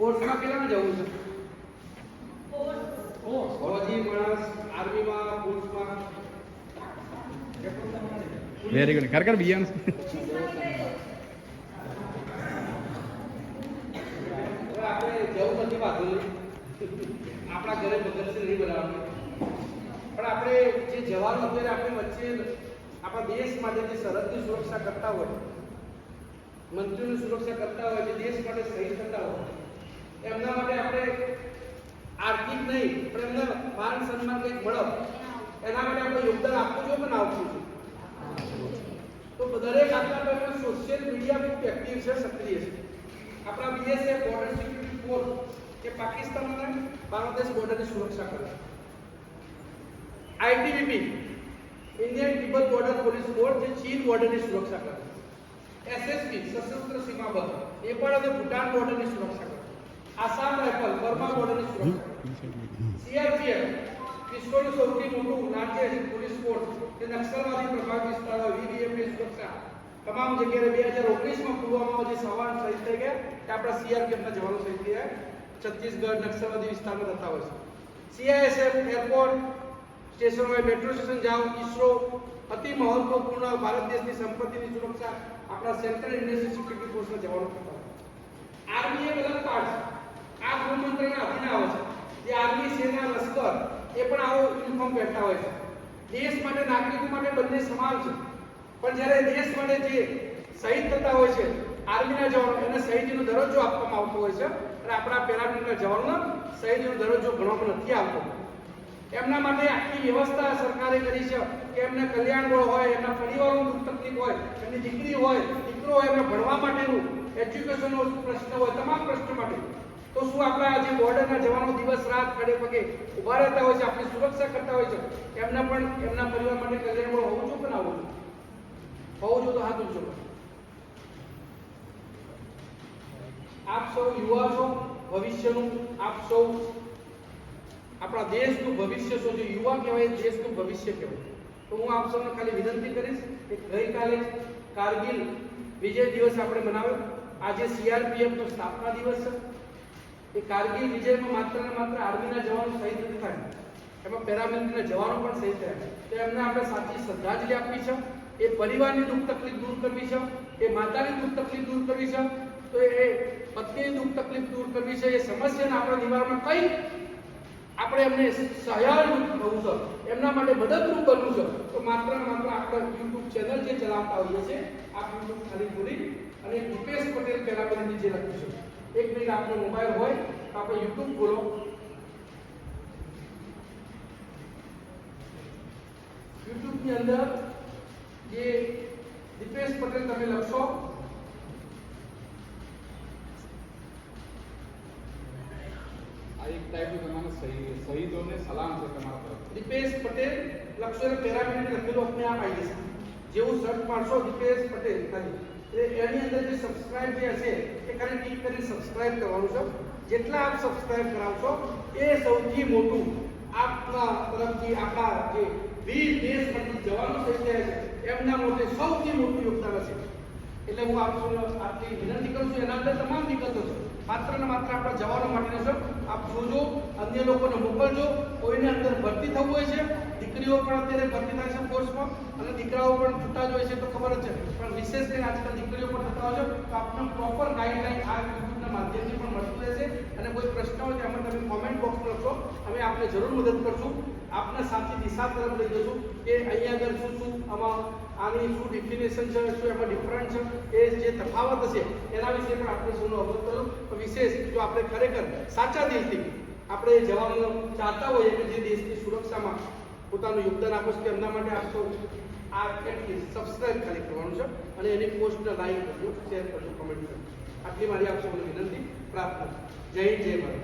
ફોર્સમાં કેટલામાં જવું છે? ફોજી માણસ આર્મીમાં ફોર્સમાં વેરી ગુડ ખરેખર બિયાન આપણે જવું નથી વાંધો નહીં, આપણા ઘરે બગલશે નહીં બનાવવાનું, પણ આપણે જે જવાનો અત્યારે આપણે વચ્ચે આપણા દેશ માટે જે સરહદની સુરક્ષા કરતા હોય, મંત્રીની સુરક્ષા કરતા હોય, જે દેશ માટે શહીદ થતા હોય, એમના માટે આપણે આર્થિક નહીં પણ એમને માન સન્માન કંઈક મળે એના માટે આપણે યોગદાન આપવું જોઈએ પણ આપવું જોઈએ. તો દરેક આપણા પાસે સોશિયલ મીડિયા ખૂબ એક્ટિવ છે, સક્રિય છે. આપણા બીએસએફ બોર્ડર સિક્યુરિટી ફોર્સ કે પાકિસ્તાન અને બાંગ્લાદેશ બોર્ડરની સુરક્ષા કરે છે. ITBP Indian Tibet border police force જે ચીન બોર્ડરની સુરક્ષા કરે છે. એસએસબી સશસ્ત્ર સીમા બળ નેપાળ અને ભૂટાન બોર્ડરની સુરક્ષા કરે છે. આસામ રાઇફલ બર્મા બોર્ડરની સુરક્ષા કરે છે. સીઆરપીએફ વિશ્વનું સૌથી મોટું લાર્જેસ્ટ પોલીસ ફોર્સ જે નક્સલવાદી પ્રભાવિત વિસ્તારો વીડીએફની સુરક્ષા તમામ જગ્યાએ 2019માં પુલવામામાં જે સવાન શહીદ થઈ ગયા કે આપણા સીઆરપીએફના જવાનો શહીદ થયા છત્તીસગઢ નક્સલવાદી વિસ્તારમાં થતા હોય છે. સીઆઈએસએફ એરપોર્ટ સ્ટેશનોએ મેટ્રો સ્ટેશન જાઓ, ઇસરો અતિ મહત્વપૂર્ણ ભારત દેશની સંપત્તિની સુરક્ષા આપણા સેન્ટ્રલ ઇન્ડસ્ટ્રી સિક્યુરિટી ફોર્સના જવાનો થતા હોય. આર્મી એક અલગ પાર્ટ છે, આ ગૃહમંત્રીના અધીન આવે છે. જે આર્મી સેના લશ્કર એ પણ આવો યુનિફોર્મ પહેરતા હોય છે. દેશ માટે નાગરિકો માટે બંને સમાન છે, પણ જ્યારે દેશ માટે જે શહીદ થતા હોય છે આર્મીના જવાનો એને શહીદીનો દરજ્જો આપવામાં આવતો હોય છે અને આપણા પેરામિલિટરી જવાનોને શહીદીનો દરજ્જો ગણવામાં નથી આવતો. એમના માટે આખી વ્યવસ્થા સરકારે કરી છે કે એમને કલ્યાણ બળ હોય, એમના પરિવારોનું દુઃખ તકલીફ હોય, એમની દીકરી હોય, દીકરો હોય, એમને ભણવા માટેનું એજ્યુકેશનનો પ્રશ્ન હોય, તમામ પ્રશ્નો માટે. તો શું આપણા જે બોર્ડરના જવાનો દિવસ રાત ખડે પગે ઉભા રહેતા હોય છે, આપણી સુરક્ષા કરતા હોય છે, એમના પણ એમના પરિવાર માટે કલ્યાણ બળ હોવું જોઈએ કે ના હોવું જોઈએ? હોવું જોઈએ તો હાથ ઊંચો. આપ સૌ યુવા છો, ભવિષ્યનું આપ સૌ આપણા દેશનું ભવિષ્ય છો. જો યુવા કહેવાય દેશનું ભવિષ્ય કહેવાય. તો હું આપ સૌને ખાલી વિનંતી કરીશ કે ગઈકાલે કારગિલ વિજય દિવસ આપણે મનાવ્યો. આજે સીઆરપીએફનો સ્થાપના દિવસ છે. એ કારગિલ વિજયમાં માત્ર ને માત્ર આર્મીના જવાનો શહીદ નથી થયા, એમાં પેરામિલિટરીના જવાનો પણ શહીદ થયા. તો એમને આપણે સાચી શ્રદ્ધાંજલિ આપવી છે. એ પરિવારની દુઃખ તકલીફ દૂર કરવી છે, એ માતાની દુઃખ તકલીફ દૂર કરવી છે, તો એ પત્નીની દુઃખ તકલીફ દૂર કરવી છે. એ સમસ્યાના આપણા નિવારણમાં કઈ આપણે એમને સહાયરૂપ થવું છે, એમના માટે મદદરૂપ બનવું છે. તો માત્ર ને માત્ર આપણે યુટ્યુબ ચેનલ જે ચલાવતા હોઈએ છીએ આ યુટ્યુબ ખાલી ખોલી અને દીપેશ પટેલ પેરામિલિટરી જે લખ્યું છે, એક મિનિટ આપનો મોબાઈલ હોય તો આપણે યુટ્યુબ ખોલો. યુટ્યુબની અંદર જે દીપેશ પટેલ તમે લખશો આ એક ટાઈપનું તમારા શહીદોને સલામ છે તમારા તરફ. દીપેશ પટેલ લખશો એટલે પેરામિલિટરી લખેલું આપણે આપ આવી જશે. જેવું સર્ચ મારશો દીપેશ પટેલ ખાલી એની અંદર જે સબસ્ક્રાઇબ જે હશે એ ખાલી ક્લિક કરીને સબસ્ક્રાઇબ કરવાનું છે. જેટલા આપ સબસ્ક્રાઇબ કરાવશો એ સૌથી મોટું આપના તરફથી આપણા જે વીર દેશ માટે જવાનો થઈ જાય છે એમના માટે સૌથી મોટું યોગદાન હશે. એટલે હું આપ સૌને આટલી વિનંતી કરું છું. એના અંદર તમામ વિગતો છે, માત્ર ને માત્ર આપણા જવાનો માટે છે. આપ જોજો, અન્ય લોકોને મોકલજો. કોઈને અંદર ભરતી થવું હોય છે, દીકરીઓ પણ અત્યારે ભરતી થાય છે ફોર્સમાં અને દીકરાઓ પણ થતા જ હોય છે તો ખબર જ છે, પણ વિશેષ કરીને આજકાલ દીકરીઓ પણ થતા હોય છે. તો આપને પ્રોપર ગાઈડલાઈન આ યુટ્યુબના માધ્યમથી પણ મળતું રહેશે. અને કોઈ પ્રશ્ન હોય તો એમાં તમે કોમેન્ટ બોક્સમાં લખો, અમે આપને જરૂર મદદ કરશું, આપને સાચી દિશા તરફ લઈ જશું કે અહીંયા આગળ શું શું આમાં આની શું ડિફિનેશન છે, શું એમાં ડિફરન્ટ છે, એ જે તફાવત હશે એના વિશે પણ આપણે સૌનો અવગત કરો. તો વિશેષ જો આપણે ખરેખર સાચા દિલથી આપણે જવાનો ચાહતા હોઈએ કે જે દેશની સુરક્ષામાં પોતાનું યોગદાન આપે છે, એમના માટે આપ સૌ આ એટલીસ્ટ સબસ્ક્રાઇબ ખાલી કરવાનું છે અને એની પોસ્ટને લાઈક કરજો, શેર કરજો, કમેન્ટ કરજો. આટલી મારી આપ સૌને વિનંતી, પ્રાર્થના. જય હિન્દ, જય ભારત.